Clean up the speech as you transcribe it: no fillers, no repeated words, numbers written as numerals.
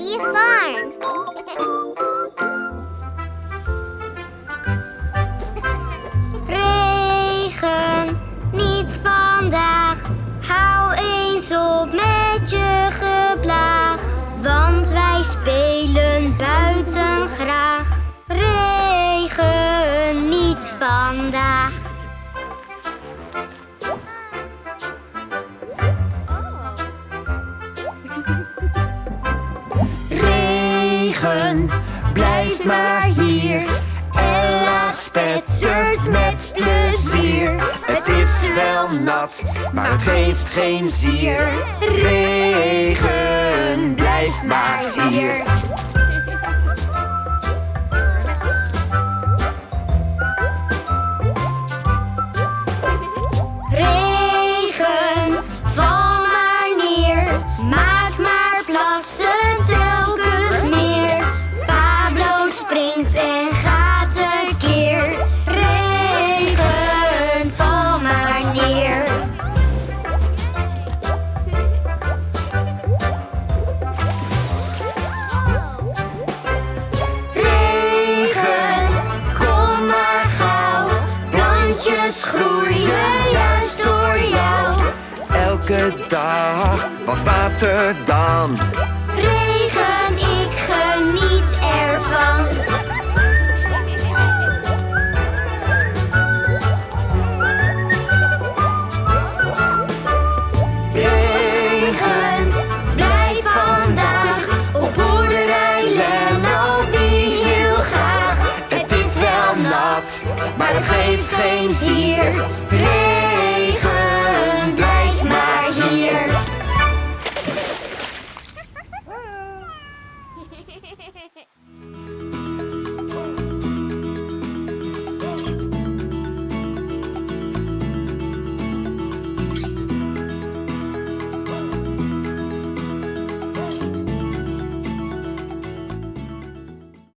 Lellobee Farm. Regen, niet vandaag. Hou eens op met je geblaag. Want wij spelen buiten graag. Regen, niet vandaag. Regen, blijf maar hier. Ella spettert met plezier. Het is wel nat, maar het geeft geen zier. Regen, blijf maar hier. Regen, val maar neer. Maak maar plassen telkens meer. Pablo springt en gaat tekeer. Regen, val maar neer. Regen, kom maar gauw. Plantjes groeien juist door jou. Elke dag wat water dan. Regen, ik geniet ervan. Regen, blijf vandaag op boerderij Lellobee heel graag. Het is wel nat, maar het geeft geen zier. Regen, blijf maar hier.